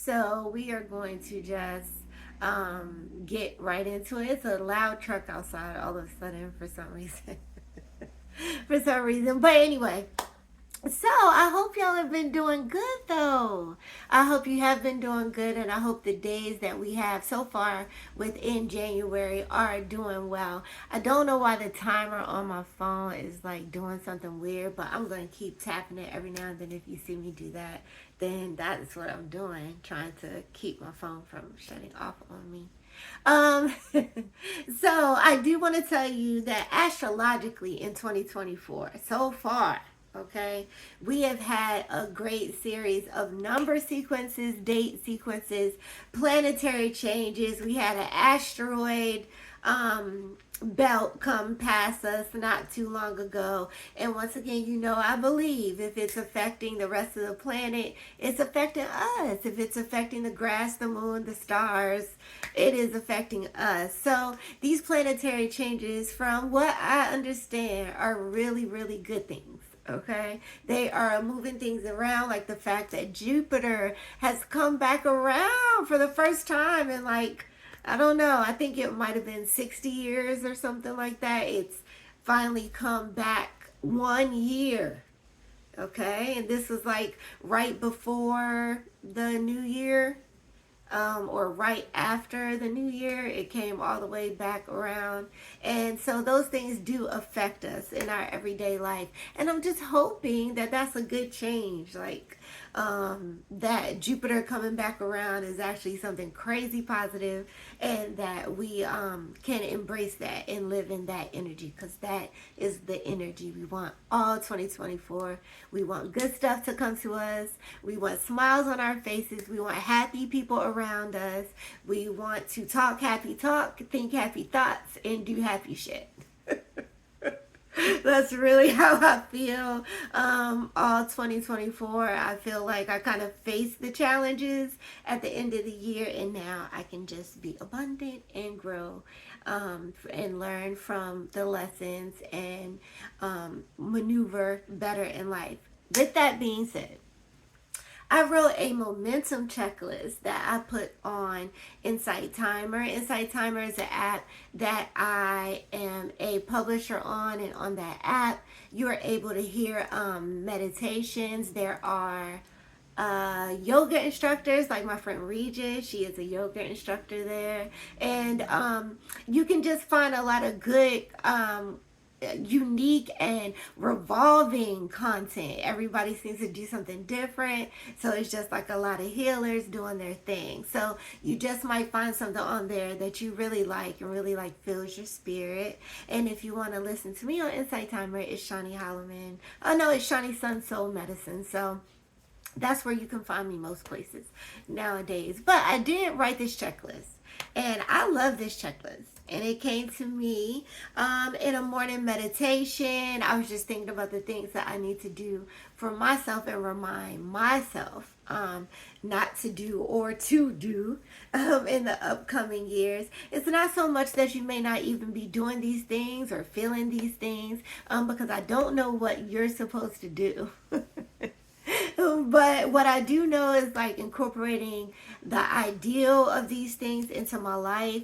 So we are going to just get right into it. It's a loud truck outside all of a sudden for some reason. For some reason. But anyway, so I hope y'all have been doing good though. I hope you have been doing good, and I hope the days that we have so far within January are doing well. I don't know why the timer on my phone is like doing something weird, but I'm going to keep tapping it every now and then. If you see me do that, then that's what I'm doing, trying to keep my phone from shutting off on me. Um, so I do want to tell you that astrologically in 2024, so far, okay, we have had a great series of number sequences, date sequences, planetary changes. We had an asteroid belt come past us not too long ago. And once again, I believe if it's affecting the rest of the planet, it's affecting us. If it's affecting the grass, the moon, the stars, it is affecting us. So these planetary changes, from what I understand, are really, really good things. Okay, they are moving things around, like the fact that Jupiter has come back around for the first time in, like, I don't know, I think it might have been 60 years or something like that. It's finally come back 1 year. Okay, and this was like right before the new year, or right after the new year. It came all the way back around. And so those things do affect us in our everyday life. And I'm just hoping that that's a good change. Like, that Jupiter coming back around is actually something crazy positive, and that we can embrace that and live in that energy, because that is the energy we want all 2024. We want good stuff to come to us. We want smiles on our faces. We want happy people around us. We want to talk happy talk, think happy thoughts, and do happy shit. That's really how I feel all 2024. I feel like I kind of faced the challenges at the end of the year, and now I can just be abundant and grow, and learn from the lessons, and maneuver better in life. With that being said, I wrote a momentum checklist that I put on Insight Timer. Insight Timer is an app that I am a publisher on, and on that app, you are able to hear meditations. There are yoga instructors, like my friend Regis. She is a yoga instructor there. And you can just find a lot of good unique and revolving content. Everybody seems to do something different, so it's just like a lot of healers doing their thing. So you just might find something on there that you really like, and really like fills your spirit. And if you want to listen to me on Insight Timer, it's Shani Holloman. Oh no, it's Shani Sun Soul Medicine. So that's where you can find me most places nowadays. But I did write this checklist, and I love this checklist. And it came to me in a morning meditation. I was just thinking about the things that I need to do for myself, and remind myself not to do, or to do, in the upcoming years. It's not so much that you may not even be doing these things or feeling these things, because I don't know what you're supposed to do. But what I do know is, like, incorporating the ideal of these things into my life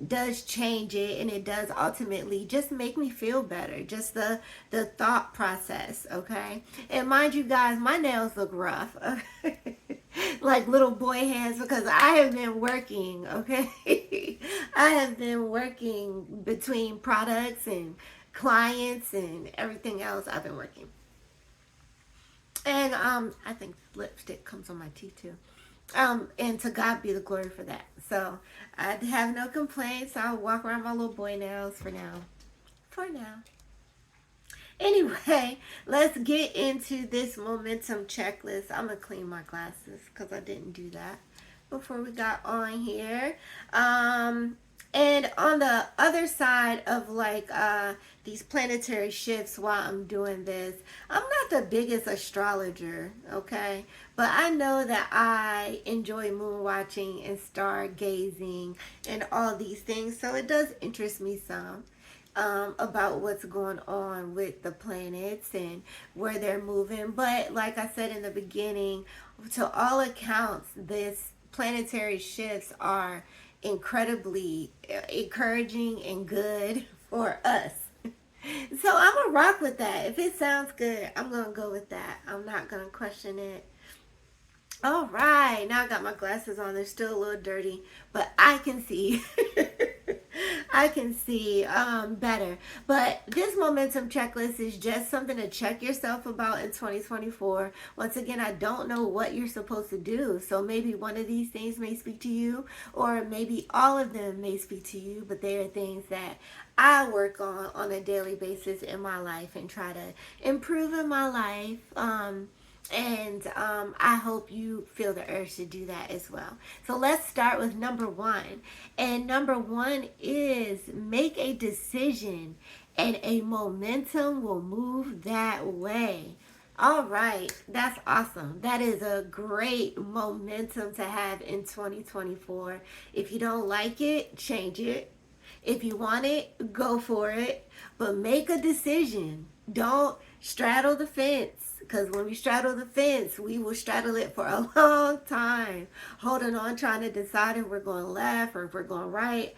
does change it, and it does ultimately just make me feel better. Just the thought process, okay? And mind you guys, my nails look rough. Like little boy hands, because I have been working, okay? I have been working between products and clients and everything else. I've been working. And I think lipstick comes on my teeth too. And to God be the glory for that. So I have no complaints. I'll walk around my little boy nails for now. For now. Anyway, let's get into this momentum checklist. I'm gonna clean my glasses because I didn't do that before we got on here. And on the other side of, like, these planetary shifts, while I'm doing this, I'm not the biggest astrologer, okay? But I know that I enjoy moon watching and stargazing and all these things, so it does interest me some. about what's going on with the planets and where they're moving. But like I said in the beginning, to all accounts, this planetary shifts are incredibly encouraging and good for us. So I'm gonna rock with that. If it sounds good, I'm gonna go with that. I'm not gonna question it. All right, now I got my glasses on. They're still a little dirty, but I can see. I can see better. But this momentum checklist is just something to check yourself about in 2024. Once again, I don't know what you're supposed to do. So maybe one of these things may speak to you, or maybe all of them may speak to you, but they are things that I work on a daily basis in my life and try to improve in my life. And I hope you feel the urge to do that as well. So let's start with number one. And number one is make a decision, and a momentum will move that way. All right, that's awesome. That is a great momentum to have in 2024. If you don't like it, change it. If you want it, go for it. But make a decision. Don't straddle the fence. Because when we straddle the fence, we will straddle it for a long time, holding on, trying to decide if we're going left or if we're going right,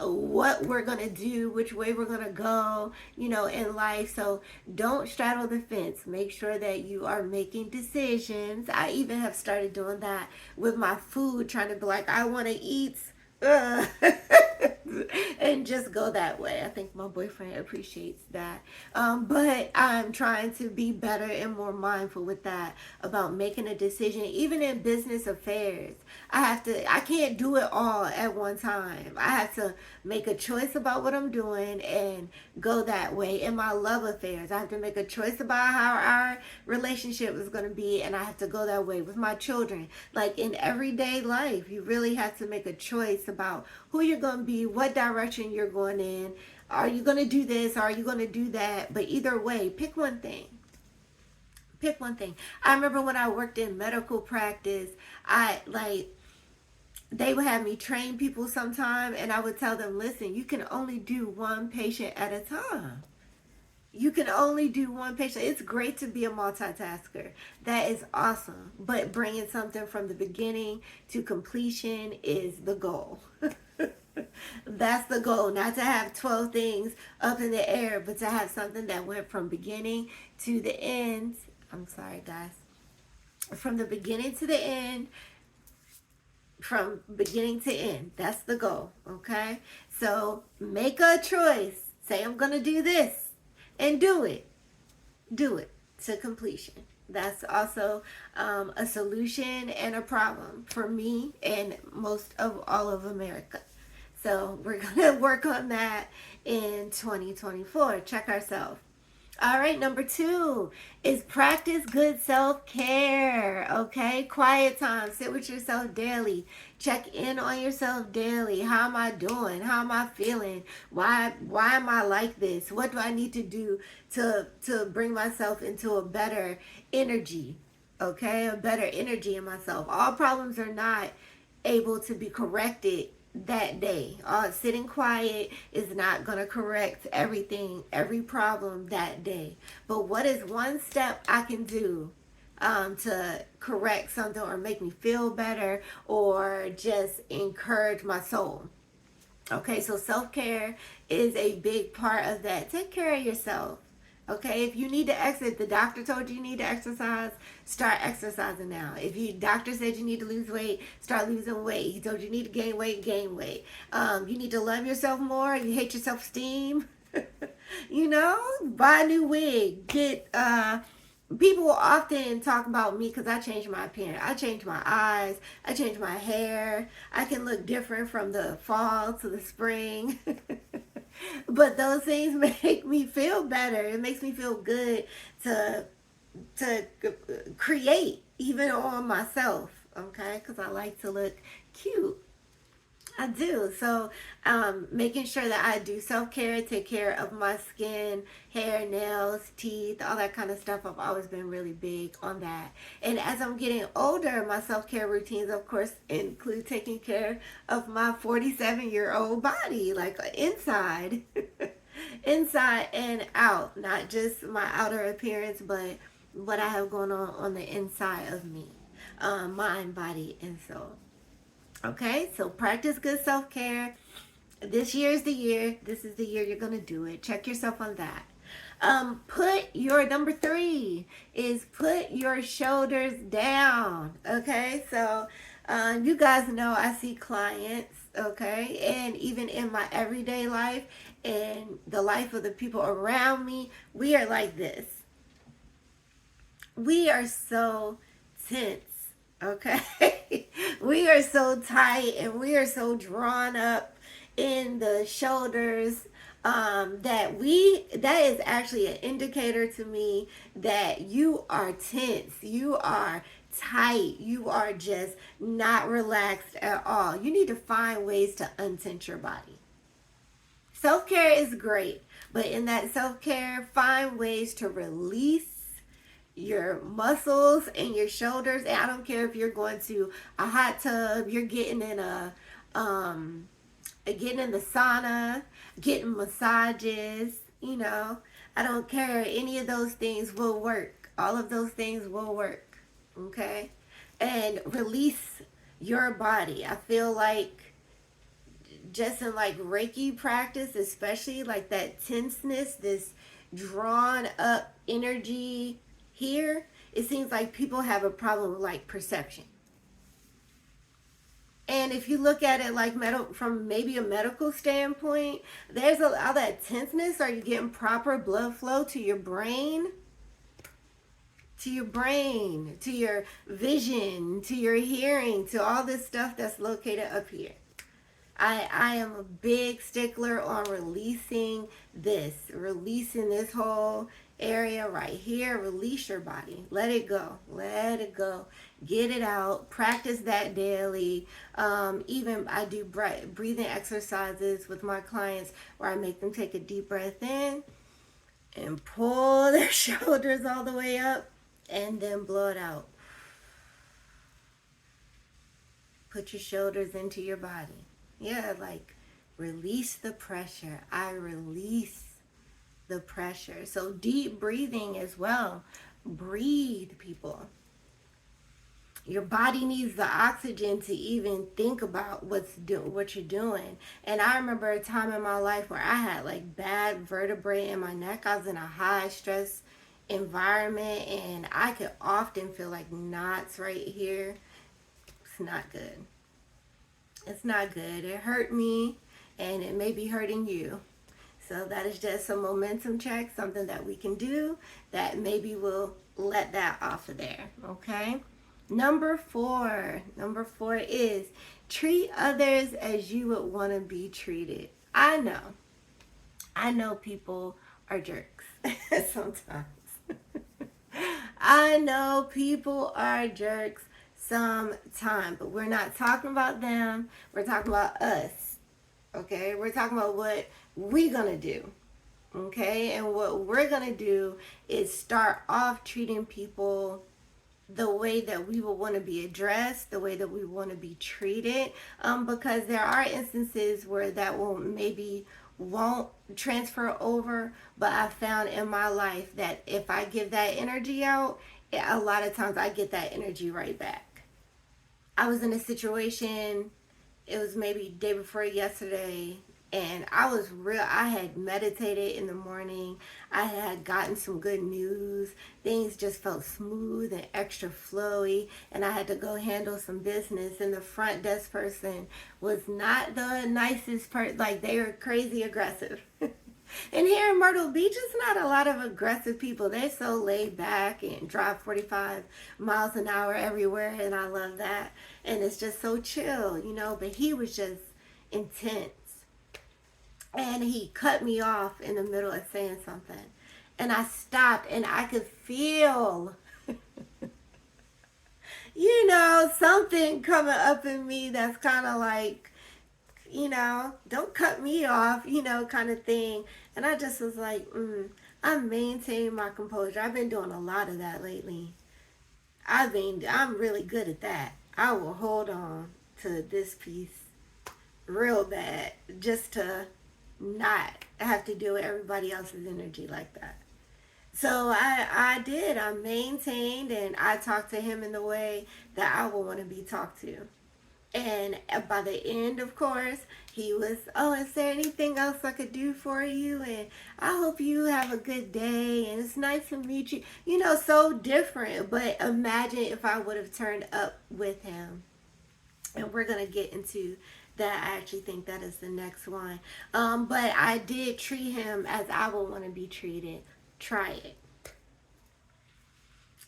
what we're going to do, which way we're going to go, in life. So don't straddle the fence. Make sure that you are making decisions. I even have started doing that with my food, trying to be like, I want to eat. And just go that way. I think my boyfriend appreciates that. But I'm trying to be better and more mindful with that about making a decision, even in business affairs. I can't do it all at one time. I have to make a choice about what I'm doing and go that way. In my love affairs, I have to make a choice about how our relationship is going to be, and I have to go that way with my children. Like in everyday life, you really have to make a choice about who you're going to be, what direction you're going in. Are you going to do this? Are you going to do that? But either way, pick one thing. Pick one thing. I remember when I worked in medical practice, they would have me train people sometime, and I would tell them, listen, you can only do one patient at a time. You can only do one patient. It's great to be a multitasker. That is awesome. But bringing something from the beginning to completion is the goal. That's the goal. Not to have 12 things up in the air, but to have something that went from beginning to the end. I'm sorry, guys. From the beginning to the end. From beginning to end. That's the goal. Okay? So make a choice. Say, I'm going to do this. And do it to completion. That's also a solution and a problem for me and most of all of America. So we're going to work on that in 2024. Check ourselves. All right, number 2 is practice good self-care, okay? Quiet time. Sit with yourself daily. Check in on yourself daily. How am I doing? How am I feeling? Why am I like this? What do I need to do to bring myself into a better energy, okay? A better energy in myself. All problems are not able to be corrected that day. Sitting quiet is not going to correct everything, every problem that day. But what is one step I can do to correct something or make me feel better or just encourage my soul? Okay, so self-care is a big part of that. Take care of yourself. Okay, if you need to exit, the doctor told you need to exercise, start exercising now. If you doctor said you need to lose weight, start losing weight. He told you need to gain weight, gain weight. You need to love yourself more. You hate your self-esteem. Buy a new wig. People often talk about me because I changed my appearance. I changed my eyes. I changed my hair. I can look different from the fall to the spring. But those things make me feel better. It makes me feel good to create even on myself, okay? Because I like to look cute. I do. So, making sure that I do self care, take care of my skin, hair, nails, teeth, all that kind of stuff. I've always been really big on that. And as I'm getting older, my self care routines, of course, include taking care of my 47-year-old body, like inside, inside and out, not just my outer appearance, but what I have going on the inside of me, mind, body, and soul. Okay, so practice good self care. This year is the year. This is the year you're gonna do it. Check yourself on that. Put your number three is put your shoulders down. Okay, so you guys know I see clients. Okay, and even in my everyday life and the life of the people around me, we are like this. We are so tense. Okay, we are so tight and we are so drawn up in the shoulders, that is actually an indicator to me that you are tense, you are tight, you are just not relaxed at all. You need to find ways to untense your body. Self-care is great, but in that self-care, find ways to release your muscles and your shoulders. And I don't care if you're going to a hot tub, you're getting in the sauna, getting massages, I don't care. Any of those things will work. All of those things will work. Okay? And release your body. I feel like just in like Reiki practice, especially like that tenseness, this drawn up energy here, it seems like people have a problem with like perception. And if you look at it like from maybe a medical standpoint, there's all that tenseness. Are you getting proper blood flow to your brain? To your vision, to your hearing, to all this stuff that's located up here. I am a big stickler on releasing this whole area right here. Release your body. Let it go. Let it go. Get it out. Practice that daily. Even I do breathing exercises with my clients where I make them take a deep breath in and pull their shoulders all the way up and then blow it out. Put your shoulders into your body. Yeah, like release the pressure. I release the pressure. So deep breathing as well. Breathe, people. Your body needs the oxygen to even think about what you're doing. And I remember a time in my life where I had like bad vertebrae in my neck. I was in a high stress environment and I could often feel like knots right here. It's not good. It's not good. It hurt me and it may be hurting you. So that is just a momentum check, something that we can do that maybe will let that off of there. Okay. Number four is treat others as you would want to be treated. I know people are jerks sometimes. I know people are jerks sometimes, but we're not talking about them. We're talking about us. Okay? We're talking about what we're going to do. Okay? And what we're going to do is start off treating people the way that we will want to be addressed, the way that we want to be treated, because there are instances where that won't transfer over, but I found in my life that if I give that energy out, a lot of times I get that energy right back. I was in a situation, it was maybe day before yesterday, and I had meditated in the morning. I had gotten some good news. Things just felt smooth and extra flowy, and I had to go handle some business, and the front desk person was not the nicest person. Like, they were crazy aggressive. And here in Myrtle Beach, it's not a lot of aggressive people. They're so laid back and drive 45 miles an hour everywhere, and I love that. And it's just so chill, but he was just intense. And he cut me off in the middle of saying something. And I stopped and I could feel, something coming up in me that's kind of like, don't cut me off, kind of thing. And I just was like, I maintain my composure. I've been doing a lot of that lately. I'm really good at that. I will hold on to this piece real bad just to not have to deal with everybody else's energy like that. So I did. I maintained and I talked to him in the way that I would want to be talked to. And by the end, of course, he was, oh, is there anything else I could do for you? And I hope you have a good day. And it's nice to meet you. So different. But imagine if I would have turned up with him. And we're going to get into that. I actually think that is the next one. But I did treat him as I would want to be treated. Try it.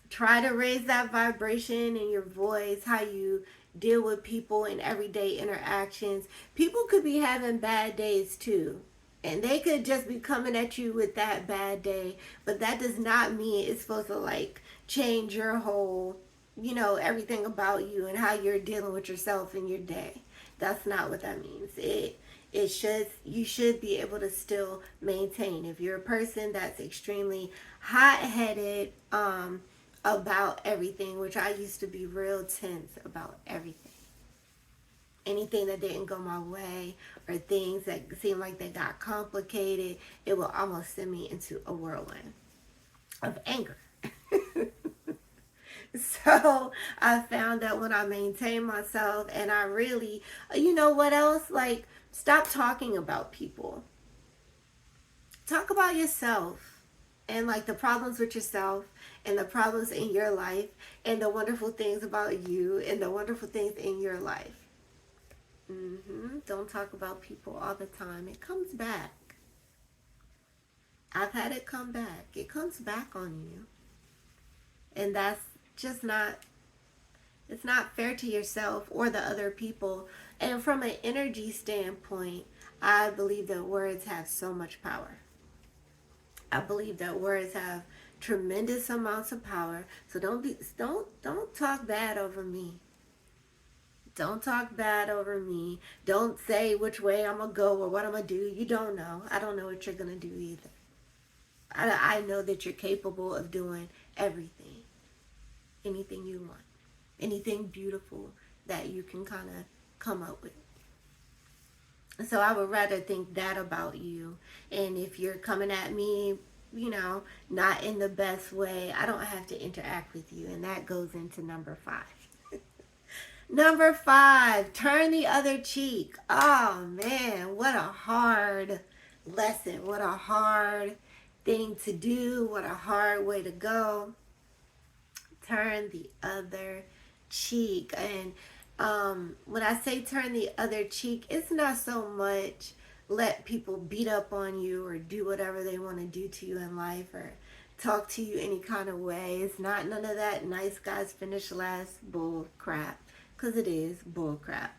Try to raise that vibration in your voice, how you deal with people in everyday interactions. People could be having bad days too. And they could just be coming at you with that bad day. But that does not mean it's supposed to change your whole, everything about you and how you're dealing with yourself in your day. That's not what that means. You should be able to still maintain. If you're a person that's extremely hot-headed, about everything, which I used to be real tense about everything. Anything that didn't go my way or things that seemed like they got complicated, it will almost send me into a whirlwind of anger. So I found that when I maintain myself and I really, what else? Stop talking about people. Talk about yourself and the problems with yourself and the problems in your life and the wonderful things about you and the wonderful things in your life. Don't talk about people all the time. It comes back. I've had it come back. It comes back on you. And that's just it's not fair to yourself or the other people. And from an energy standpoint, I believe that words have so much power. I believe that words have tremendous amounts of power. So don't talk bad over me. Don't talk bad over me. Don't say which way I'm going to go or what I'm going to do. You don't know. I don't know what you're going to do either. I know that you're capable of doing everything. Anything you want. Anything beautiful that you can kind of come up with. So I would rather think that about you. And if you're coming at me, not in the best way, I don't have to interact with you. And that goes into number 5. Number 5, turn the other cheek. Oh man, what a hard lesson. What a hard thing to do. What a hard way to go. Turn the other cheek. And when I say turn the other cheek, it's not so much let people beat up on you or do whatever they want to do to you in life or talk to you any kind of way. It's not none of that nice guys finish last bull crap, because it is bull crap.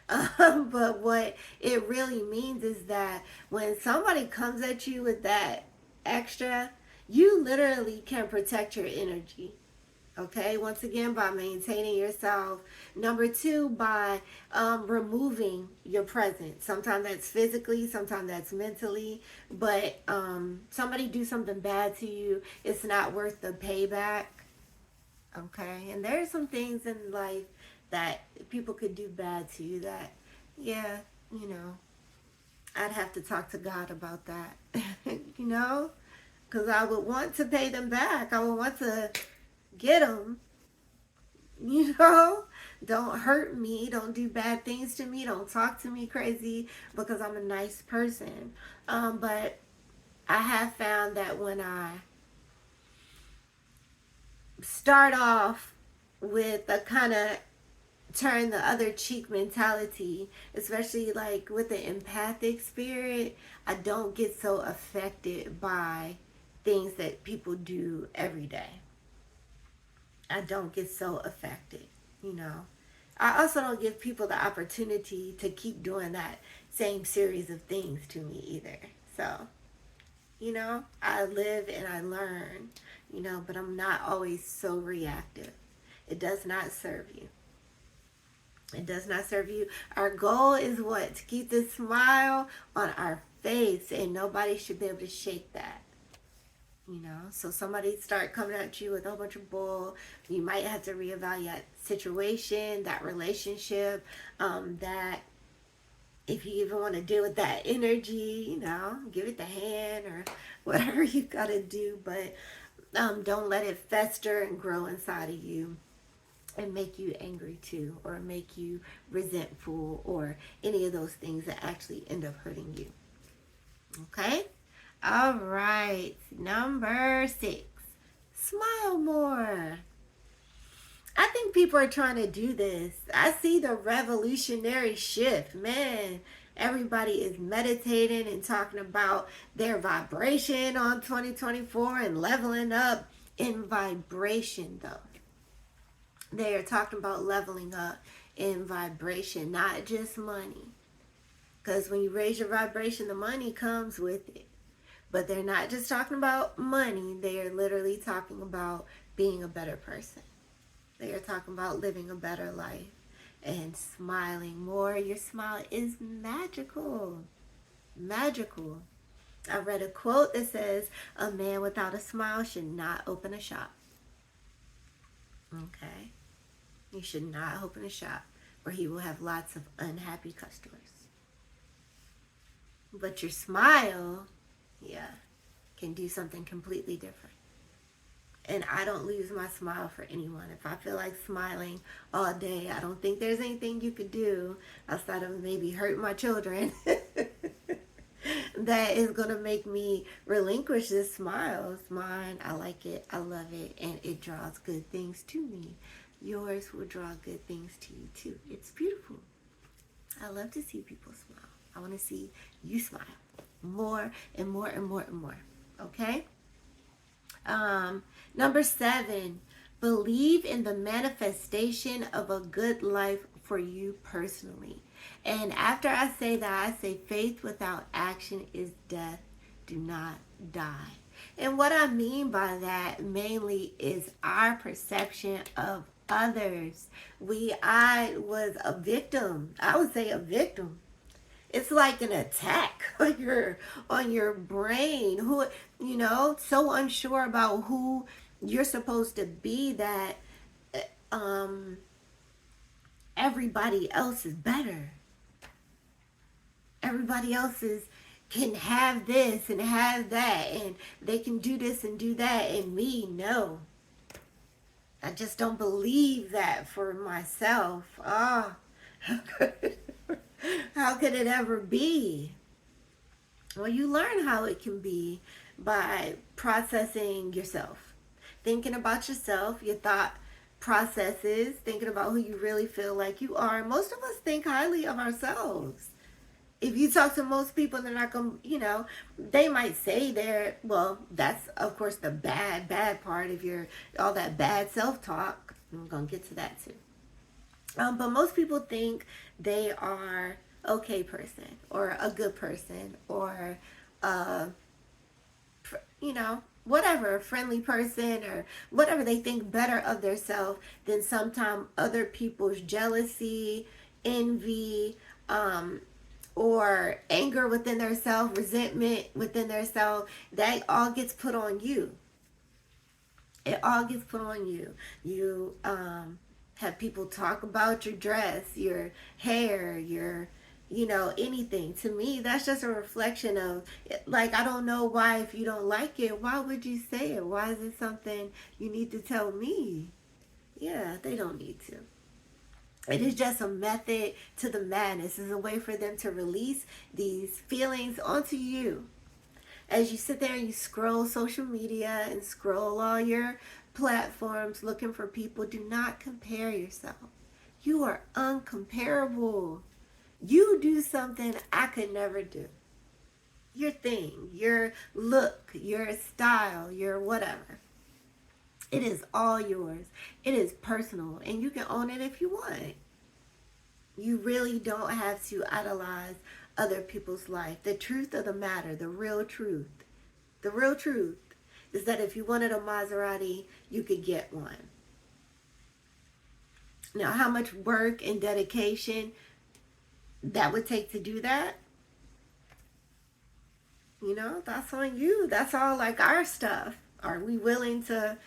But what it really means is that when somebody comes at you with that extra, you literally can protect your energy. Okay, once again, by maintaining yourself. Number 2, by removing your presence. Sometimes that's physically, sometimes that's mentally. But somebody do something bad to you, it's not worth the payback. Okay, and there's some things in life that people could do bad to you that, yeah, I'd have to talk to God about that. Because I would want to pay them back. I would want to get them. Don't hurt me, don't do bad things to me, don't talk to me crazy, because I'm a nice person. But I have found that when I start off with a kind of turn the other cheek mentality, especially with the empathic spirit, I don't get so affected by things that people do every day. I don't get so affected, I also don't give people the opportunity to keep doing that same series of things to me either. So, I live and I learn, but I'm not always so reactive. It does not serve you. It does not serve you. Our goal is what? To keep this smile on our face, and nobody should be able to shake that. So somebody start coming at you with a whole bunch of bull. You might have to reevaluate that situation, that relationship, that if you even want to deal with that energy, give it the hand or whatever you got to do. But don't let it fester and grow inside of you and make you angry too, or make you resentful, or any of those things that actually end up hurting you. Okay? All right. Number 6. Smile more. I think people are trying to do this. I see the revolutionary shift. Man, everybody is meditating and talking about their vibration on 2024 and leveling up in vibration, though. They are talking about leveling up in vibration, not just money. Because when you raise your vibration, the money comes with it. But they're not just talking about money. They are literally talking about being a better person. They are talking about living a better life and smiling more. Your smile is magical. Magical. I read a quote that says, "A man without a smile should not open a shop." Okay? You should not open a shop, or he will have lots of unhappy customers. But your smile, can do something completely different. And I don't lose my smile for anyone. If I feel like smiling all day, I don't think there's anything you could do outside of maybe hurt my children that is going to make me relinquish this smile. It's mine. I like it. I love it. And it draws good things to me. Yours will draw good things to you too. It's beautiful. I love to see people smile. I want to see you smile more and more and more and more. Okay? Number 7, believe in the manifestation of a good life for you personally. And after I say that, I say faith without action is death. Do not die. And what I mean by that mainly is our perception of others. I was a victim. I would say a victim. It's like an attack on your brain. So unsure about who you're supposed to be that everybody else is better. Everybody else can have this and have that, and they can do this and do that, and me, no. I just don't believe that for myself. How could it ever be? Well, you learn how it can be by processing yourself, thinking about yourself, your thought processes, thinking about who you really feel like you are. Most of us think highly of ourselves. If you talk to most people, they're not going to, they might say that's of course the bad part of all that bad self-talk. I'm going to get to that too. But most people think they are okay person, or a good person, or whatever, a friendly person, or whatever. They think better of themselves than sometimes other people's jealousy, envy, or anger within themselves, resentment within themselves. That all gets put on you. It all gets put on you. You have people talk about your dress, your hair, your anything. To me, that's just a reflection of, like, I don't know why, if you don't like it, why would you say it? Why is it something you need to tell me? Yeah, they don't need to. It is just a method to the madness. It's a way for them to release these feelings onto you. As you sit there and you scroll social media and scroll all your platforms looking for people, do not compare yourself. You are uncomparable. You do something I could never do. Your thing, your look, your style, your whatever. It is all yours. It is personal, and you can own it if you want. You really don't have to idolize other people's life. The truth of the matter, the real truth is that if you wanted a Maserati, you could get one. Now, how much work and dedication that would take to do that, that's on you. That's all like our stuff. Are we willing to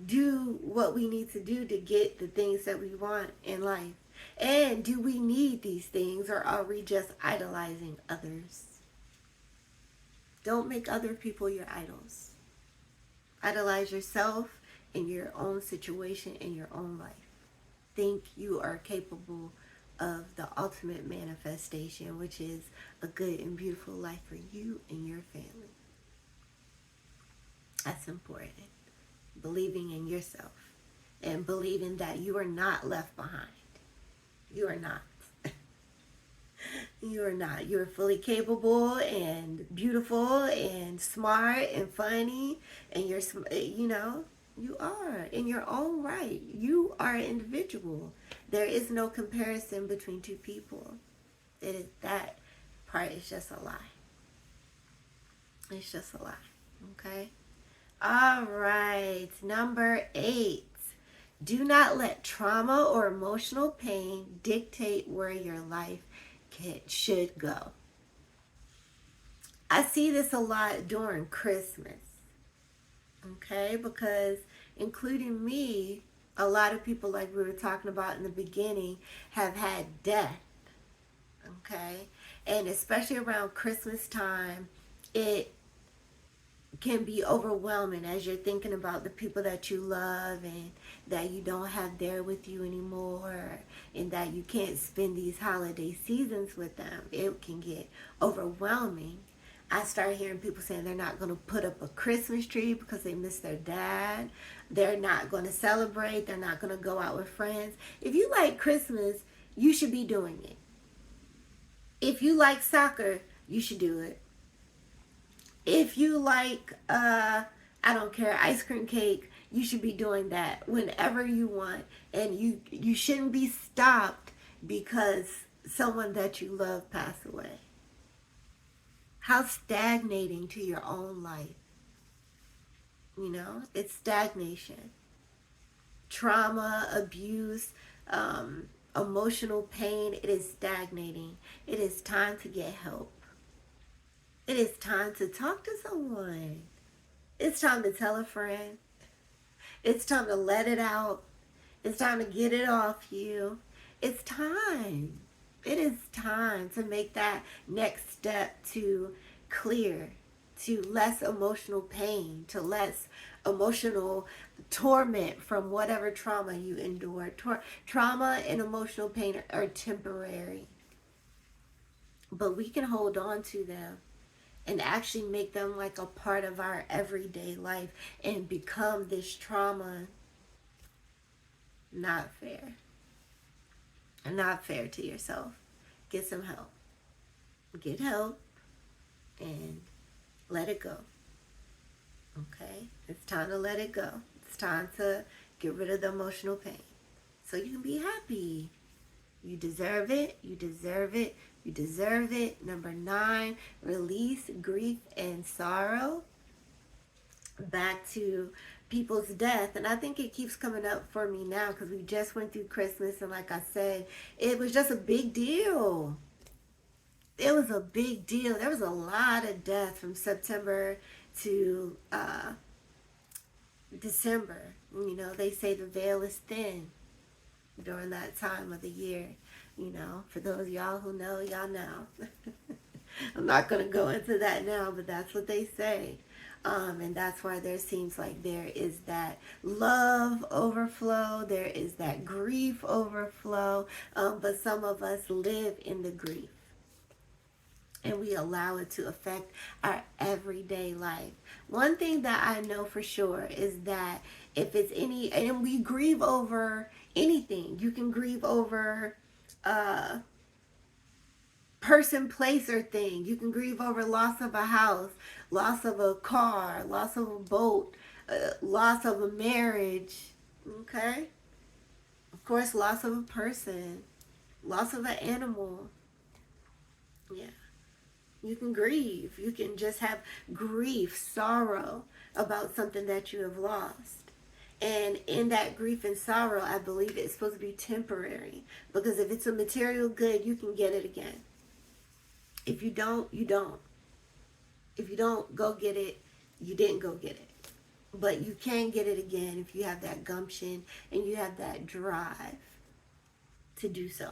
do what we need to do to get the things that we want in life? And do we need these things, or are we just idolizing others? Don't make other people your idols. Idolize yourself in your own situation, in your own life. Think you are capable of the ultimate manifestation, which is a good and beautiful life for you and your family. That's important. Believing in yourself and believing that you are not left behind. You are not. You are not. You're fully capable and beautiful and smart and funny, and you are in your own right. You are an individual. There is no comparison between two people. That part is just a lie. It's just a lie. Okay? All right. Number 8. Do not let trauma or emotional pain dictate where your life should go. I see this a lot during Christmas. Okay? Because including me, a lot of people, like we were talking about in the beginning, have had death. Okay? And especially around Christmas time, it can be overwhelming as you're thinking about the people that you love and that you don't have there with you anymore, and that you can't spend these holiday seasons with them. It can get overwhelming. I start hearing people saying they're not going to put up a Christmas tree because they miss their dad. They're not going to celebrate. They're not going to go out with friends. If you like Christmas, you should be doing it. If you like soccer, you should do it. If you like, I don't care, ice cream cake, you should be doing that whenever you want. And you shouldn't be stopped because someone that you love passed away. How stagnating to your own life. It's stagnation. Trauma, abuse, emotional pain, it is stagnating. It is time to get help. It is time to talk to someone. It's time to tell a friend. It's time to let it out. It's time to get it off you. It's time. It is time to make that next step to clear, to less emotional pain, to less emotional torment from whatever trauma you endured. Trauma and emotional pain are temporary, but we can hold on to them and actually make them like a part of our everyday life and become this trauma. Not fair. Not fair to yourself. Get some help. Get help and let it go. Okay? It's time to let it go. It's time to get rid of the emotional pain so you can be happy. You deserve it. You deserve it. You deserve it. Number 9, release grief and sorrow. Back to people's death. And I think it keeps coming up for me now because we just went through Christmas, and like I said, it was just a big deal. It was a big deal. There was a lot of death from September to December. They say the veil is thin during that time of the year. For those of y'all who know, y'all know. I'm not going to go into that now, but that's what they say. And that's why there seems like there is that love overflow, there is that grief overflow, but some of us live in the grief. And we allow it to affect our everyday life. One thing that I know for sure is that if it's and we grieve over anything. You can grieve over person, place, or thing. You can grieve over loss of a house, loss of a car, loss of a boat, loss of a marriage. Okay? Of course, loss of a person, loss of an animal. Yeah. You can grieve. You can just have grief, sorrow about something that you have lost. And in that grief and sorrow, I believe it's supposed to be temporary. Because if it's a material good, you can get it again. If you don't, you don't. If you don't go get it, you didn't go get it. But you can get it again if you have that gumption and you have that drive to do so.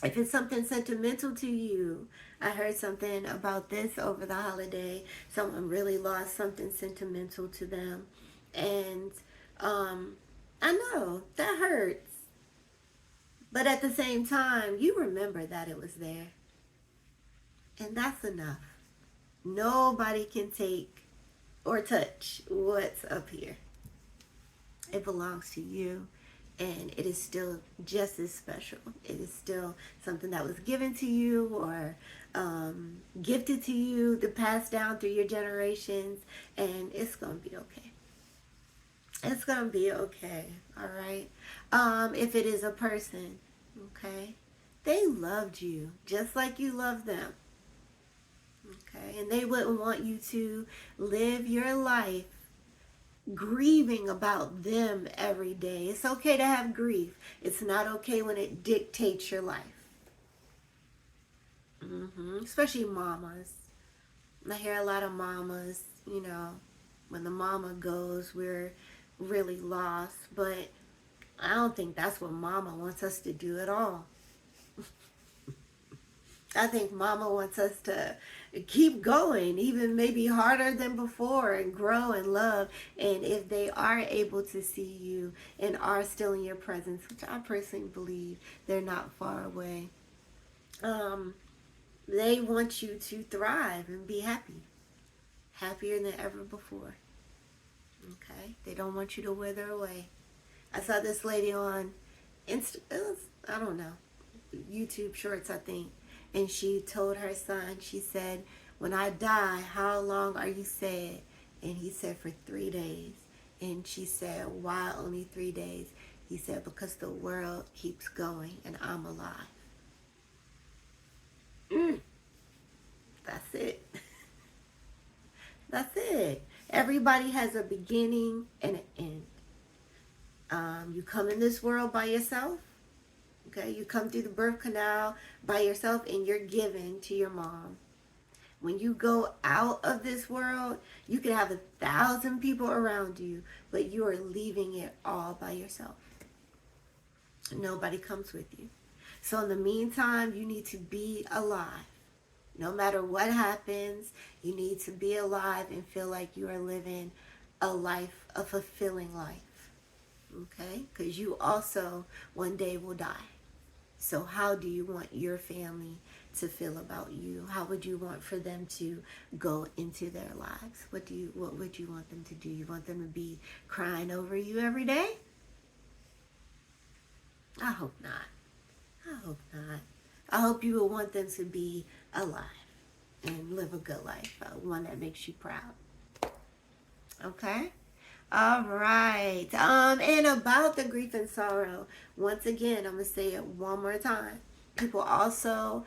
If it's something sentimental to you, I heard something about this over the holiday. Someone really lost something sentimental to them. And I know that hurts. But at the same time, you remember that it was there. And that's enough. Nobody can take or touch what's up here. It belongs to you. And it is still just as special. It is still something that was given to you or gifted to you to pass down through your generations. And it's going to be okay. It's going to be okay. All right. If it is a person, okay, they loved you just like you love them. Okay. And they wouldn't want you to live your life grieving about them every day. It's okay to have grief. It's not okay when it dictates your life. Especially mamas. I hear a lot of mamas, when the mama goes, we're really lost. But I don't think that's what mama wants us to do at all. I think mama wants us to keep going, even maybe harder than before, and grow and love. And if they are able to see you and are still in your presence, which I personally believe they're not far away, they want you to thrive and be happy. Happier than ever before. Okay? They don't want you to wither away. I saw this lady on I don't know, YouTube Shorts, I think. And she told her son, she said, when I die, how long are you sad? And he said, for 3 days. And she said, why only 3 days? He said, because the world keeps going and I'm alive. That's it. That's it. Everybody has a beginning and an end. You come in this world by yourself. Okay, you come through the birth canal by yourself and you're given to your mom. When you go out of this world, you can have 1,000 people around you, but you are leaving it all by yourself. Nobody comes with you. So in the meantime, you need to be alive. No matter what happens, you need to be alive and feel like you are living a life, a fulfilling life. Okay? Because you also one day will die. So how do you want your family to feel about you? How would you want for them to go into their lives? What would you want them to do? You want them to be crying over you every day? I hope not. I hope not. I hope you will want them to be alive and live a good life, one that makes you proud. Okay? All right. And about the grief and sorrow, once again, I'm going to say it one more time. People also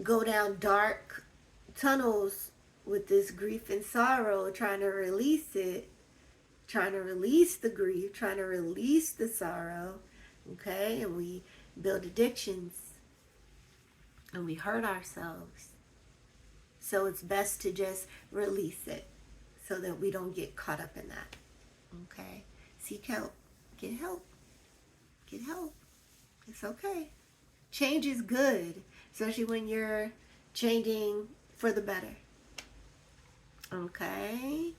go down dark tunnels with this grief and sorrow, trying to release it, trying to release the grief, trying to release the sorrow. Okay? And we build addictions and we hurt ourselves. So it's best to just release it, so that we don't get caught up in that. Okay? Seek help. Get help. Get help. It's okay. Change is good, especially when you're changing for the better. Okay?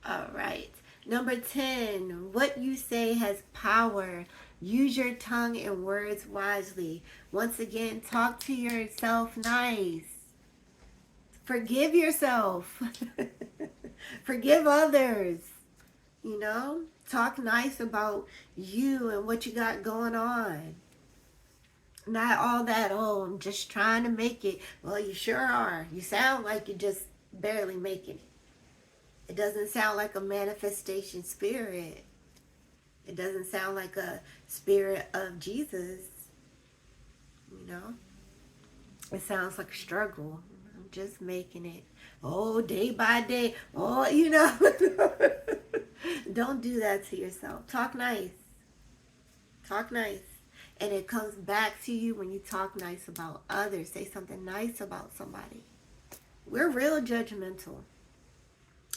All right. Number 10, what you say has power. Use your tongue and words wisely. Once again, talk to yourself nice. Forgive yourself. Forgive others. Talk nice about you and what you got going on. Not all that, oh, I'm just trying to make it. Well, you sure are. You sound like you're just barely making it. It doesn't sound like a manifestation spirit. It doesn't sound like a spirit of Jesus. It sounds like a struggle. I'm just making it. Oh, day by day. Oh, Don't do that to yourself. Talk nice. Talk nice. And it comes back to you when you talk nice about others. Say something nice about somebody. We're real judgmental.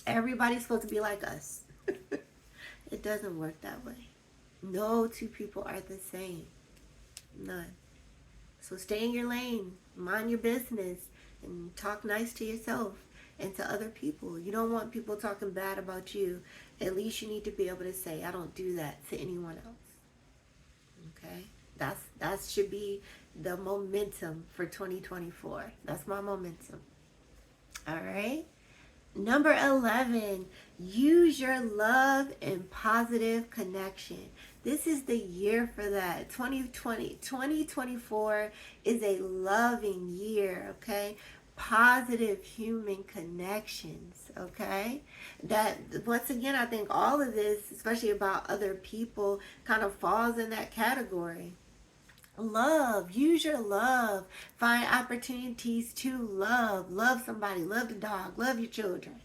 Everybody's supposed to be like us. It doesn't work that way. No two people are the same. None. So stay in your lane, mind your business, and talk nice to yourself and to other people. You don't want people talking bad about you. At least you need to be able to say, I don't do that to anyone else. Okay? That should be the momentum for 2024. That's my momentum. All right? Number 11, use your love and positive connection. This is the year for that. 2024 is a loving year, okay? Positive human connections, okay? That, once again, I think all of this, especially about other people, kind of falls in that category. Love, use your love. Find opportunities to love. Love somebody, love the dog, love your children.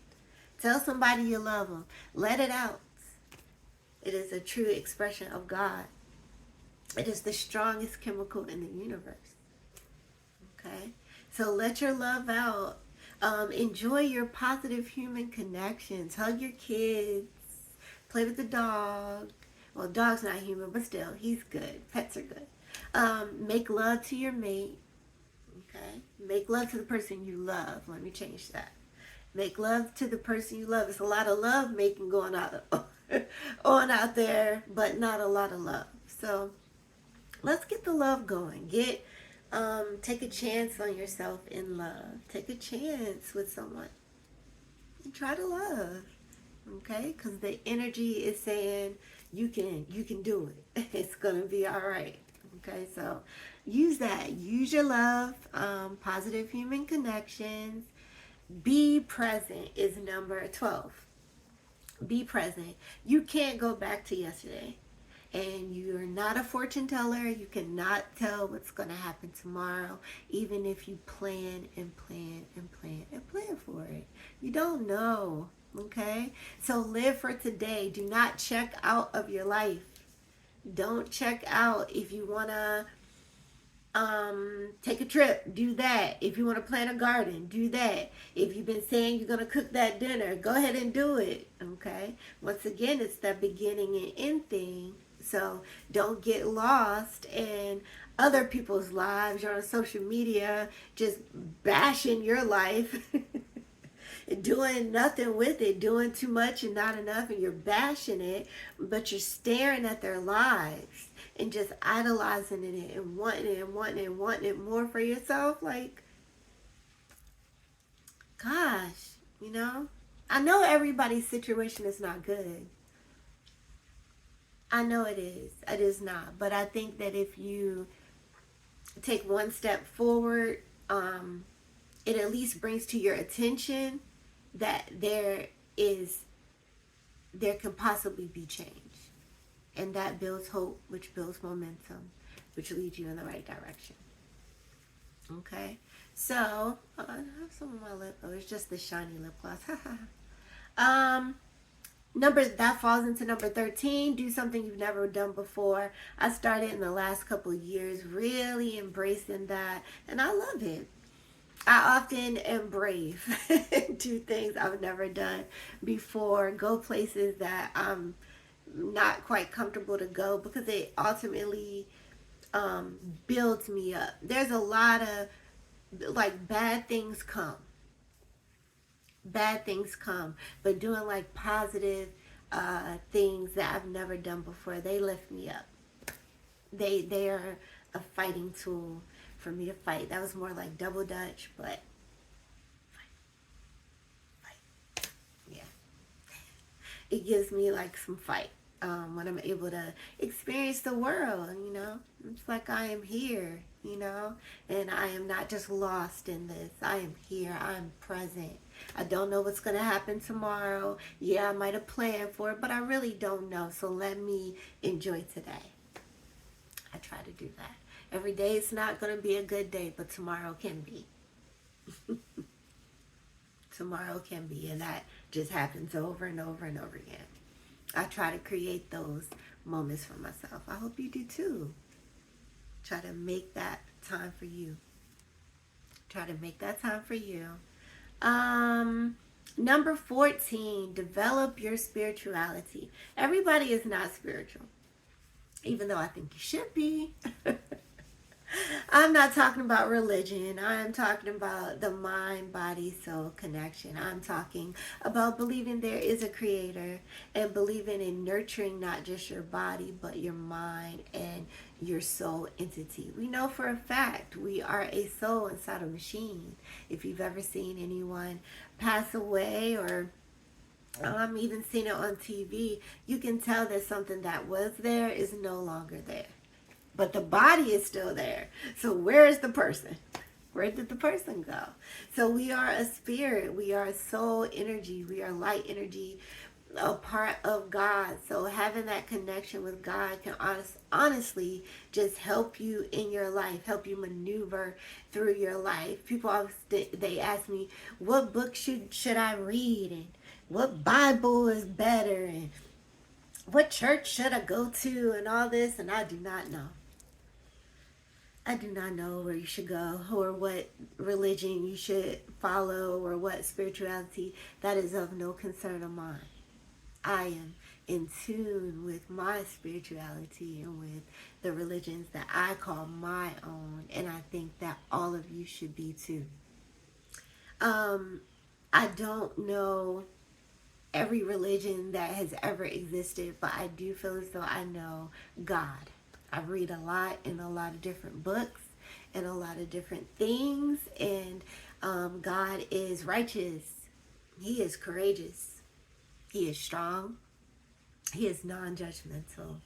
Tell somebody you love them. Let it out. It is a true expression of God. It is the strongest chemical in the universe. Okay? So let your love out. Enjoy your positive human connections. Hug your kids. Play with the dog. Well, dog's not human, but still, he's good. Pets are good. Make love to your mate. Okay? Make love to the person you love. Let me change that. Make love to the person you love. It's a lot of love making going on out there, but not a lot of love. So let's get the love going. Take a chance on yourself in love. Take a chance with someone and try to love. Okay? Because the energy is saying you can do it. It's gonna be all right. Okay, so use that. Use your love, positive human connections. Be present is number 12. Be present. You can't go back to yesterday. And you're not a fortune teller. You cannot tell what's going to happen tomorrow, even if you plan and plan and plan and plan for it. You don't know. Okay? So live for today. Do not check out of your life. Don't check out. If you want to take a trip, do that. If you want to plant a garden, do that. If you've been saying you're going to cook that dinner, go ahead and do it. Okay? Once again, it's that beginning and end thing. So don't get lost in other people's lives. You're on social media just bashing your life. Doing nothing with it, doing too much and not enough, and you're bashing it, but you're staring at their lives and just idolizing it and wanting it and wanting it and wanting it more for yourself. Like, gosh, I know everybody's situation is not good. I know it is. It is not. But I think that if you take one step forward, it at least brings to your attention that there can possibly be change. And that builds hope, which builds momentum, which leads you in the right direction. Okay? So, I have some on my lip. Oh, it's just the shiny lip gloss. That falls into number 13. Do something you've never done before. I started in the last couple of years really embracing that, and I love it. I often am brave. Do things I've never done before. Go places that I'm not quite comfortable to go because it ultimately builds me up. There's a lot of bad things come. Bad things come. But doing positive things that I've never done before, they lift me up. They are a fighting tool for me to fight. That was more like double dutch, but fight. Yeah. It gives me some fight when I'm able to experience the world, It's like I am here, and I am not just lost in this. I am here. I'm present. I don't know what's going to happen tomorrow. Yeah, I might have planned for it, but I really don't know. So let me enjoy today. I try to do that. Every day is not going to be a good day, but tomorrow can be. Tomorrow can be, and that just happens over and over and over again. I try to create those moments for myself. I hope you do too. Try to make that time for you. Try to make that time for you. Number 14, develop your spirituality. Everybody is not spiritual, even though I think you should be. I'm not talking about religion. I'm talking about the mind, body, soul connection. I'm talking about believing there is a creator and believing in nurturing not just your body, but your mind and your soul entity. We know for a fact we are a soul inside a machine. If you've ever seen anyone pass away or even seen it on TV, you can tell that something that was there is no longer there. But the body is still there. So where is the person? Where did the person go? So we are a spirit. We are soul energy. We are light energy, a part of God. So having that connection with God can honestly just help you in your life, help you maneuver through your life. People always, they ask me, what book should I read? And what Bible is better? And what church should I go to? And all this. And I do not know. I do not know where you should go or what religion you should follow or what spirituality. That is of no concern of mine. I am in tune with my spirituality and with the religions that I call my own, and I think that all of you should be too. I don't know every religion that has ever existed, but I do feel as though I know God. I read a lot in a lot of different books and a lot of different things. And God is righteous. He is courageous. He is strong. He is non-judgmental.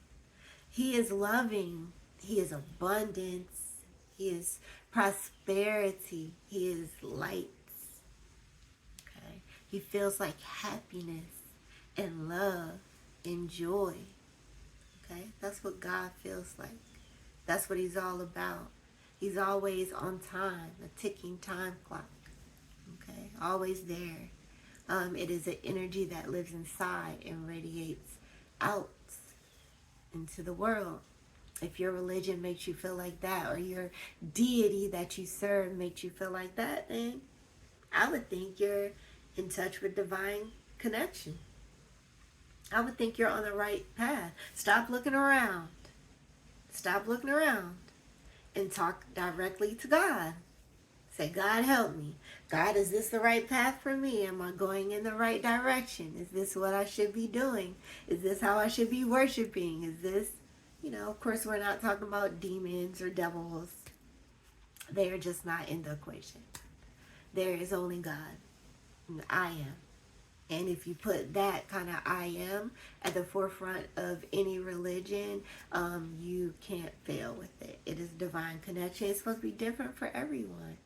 He is loving. He is abundance. He is prosperity. He is light. Okay? He feels like happiness and love and joy. Okay? That's what God feels like. That's what he's all about. He's always on time, a ticking time clock. Okay? Always there. It is an energy that lives inside and radiates out into the world. If your religion makes you feel like that, or your deity that you serve makes you feel like that, then I would think you're in touch with divine connection. I would think you're on the right path. Stop looking around. Stop looking around and talk directly to God. Say, God, help me. God, is this the right path for me? Am I going in the right direction? Is this what I should be doing? Is this how I should be worshiping? Is this, of course, we're not talking about demons or devils. They are just not in the equation. There is only God, and I am. And if you put that kind of I am at the forefront of any religion, you can't fail with it. It is divine connection. It's supposed to be different for everyone.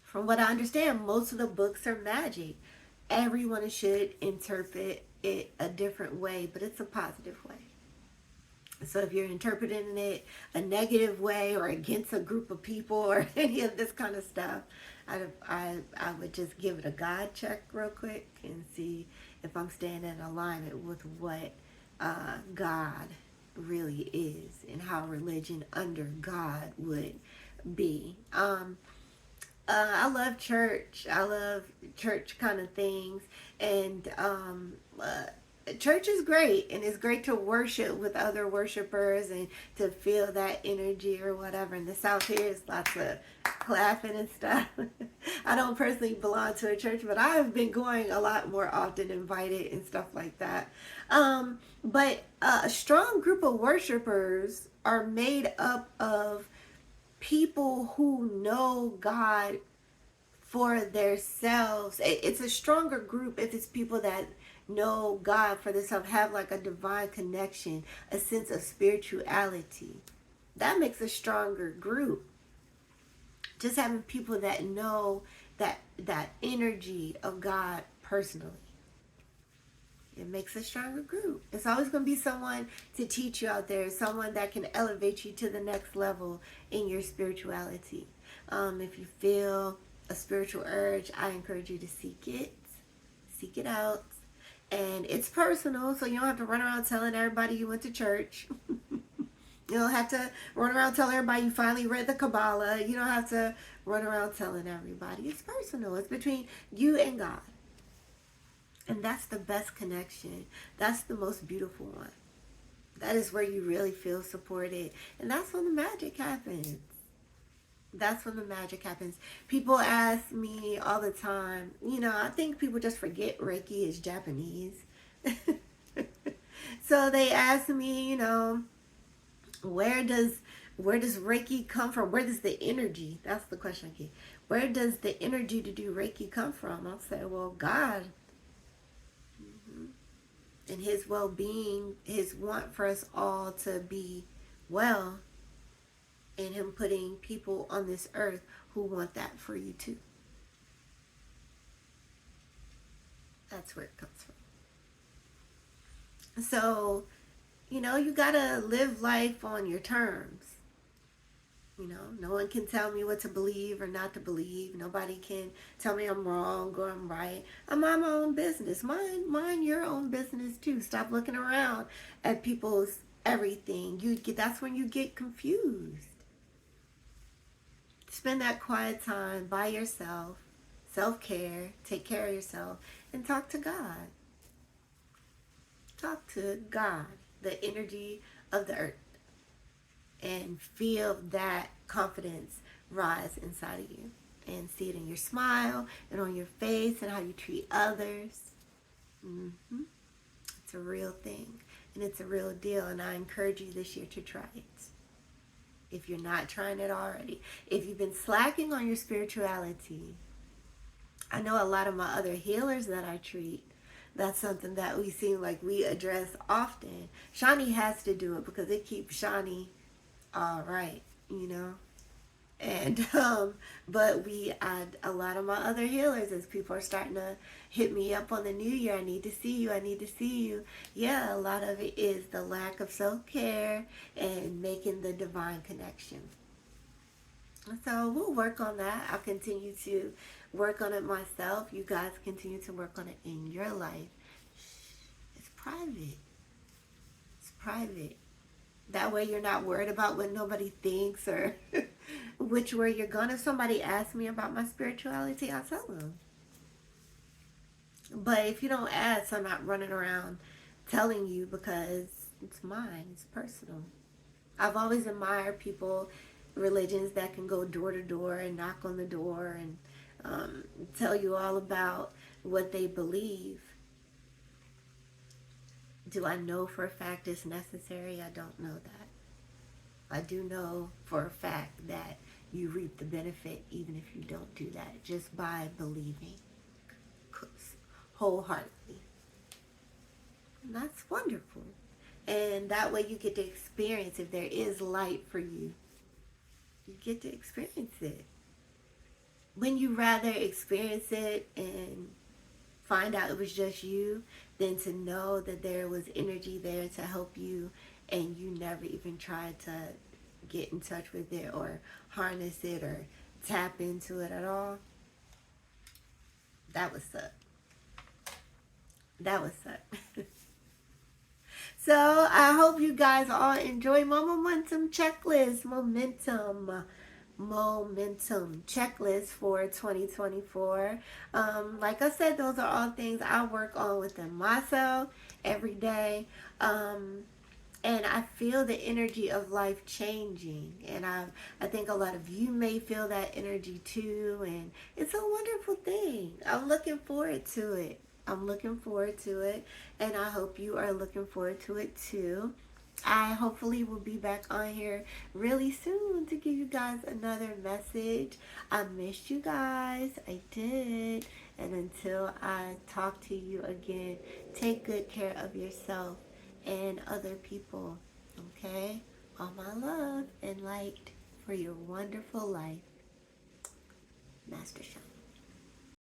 From what I understand, most of the books are magic. Everyone should interpret it a different way, but it's a positive way. So if you're interpreting it a negative way or against a group of people or any of this kind of stuff, I would just give it a God check real quick and see if I'm staying in alignment with what God really is and how religion under God would be. I love church. I love church kind of things. And church is great. And it's great to worship with other worshipers and to feel that energy or whatever. In the South here, it's lots of clapping and stuff. I don't personally belong to a church, but I've been going a lot more often, invited and stuff like that. But a strong group of worshipers are made up of people who know God for themselves. It's a stronger group if it's people that know God for themselves, have like a divine connection, a sense of spirituality. That makes a stronger group. Just having people that know that energy of God personally. It makes a stronger group. It's always going to be someone to teach you out there, someone that can elevate you to the next level in your spirituality. If you feel a spiritual urge, I encourage you to seek it out. And it's personal, so you don't have to run around telling everybody you went to church. You don't have to run around telling everybody you finally read the Kabbalah. You don't have to run around telling everybody. It's personal. It's between you and God. And that's the best connection. That's the most beautiful one. That is where you really feel supported. And that's when the magic happens. That's when the magic happens. People ask me all the time, I think people just forget Reiki is Japanese. So they ask me, where does Reiki come from? Where does the energy? That's the question I get. Where does the energy to do Reiki come from? I'll say, well, God, and His well-being, His want for us all to be well, and Him putting people on this earth who want that for you too. That's where it comes from. So, you gotta live life on your terms. No one can tell me what to believe or not to believe. Nobody can tell me I'm wrong or I'm right. I mind my own business. Mind your own business too. Stop looking around at people's everything. That's when you get confused. Spend that quiet time by yourself, self-care, take care of yourself, and talk to God. Talk to God, the energy of the earth, and feel that confidence rise inside of you, and see it in your smile and on your face and how you treat others. It's a real thing, and it's a real deal, and I encourage you this year to try it. If you're not trying it already, if you've been slacking on your spirituality, I know a lot of my other healers that I treat, that's something that we seem like we address often. Shani has to do it because it keeps Shani all right, And but a lot of my other healers, as people are starting to hit me up on the new year, I need to see you, I need to see you. Yeah, a lot of it is the lack of self-care and making the divine connection. So we'll work on that. I'll continue to work on it myself. You guys continue to work on it in your life. It's private. It's private. That way you're not worried about what nobody thinks or which way you're going. If somebody asks me about my spirituality, I'll tell them. But if you don't ask, I'm not running around telling you because it's mine. It's personal. I've always admired people, religions that can go door to door and knock on the door and tell you all about what they believe. Do I know for a fact it's necessary? I don't know that. I do know for a fact that you reap the benefit even if you don't do that, just by believing wholeheartedly. And that's wonderful. And that way you get to experience, if there is light for you, you get to experience it. When you rather experience it and find out it was just you than to know that there was energy there to help you and you never even tried to get in touch with it or harness it or tap into it at all. That was suck. That was suck. So I hope you guys all enjoy my momentum checklist. Momentum checklist for 2024. Like I said, those are all things I work on within myself every day. And I feel the energy of life changing. And I think a lot of you may feel that energy too. And it's a wonderful thing. I'm looking forward to it. And I hope you are looking forward to it too. I hopefully will be back on here really soon to give you guys another message. I missed you guys. I did. And until I talk to you again, take good care of yourself and other people. Okay? All my love and light for your wonderful life. Master Shani.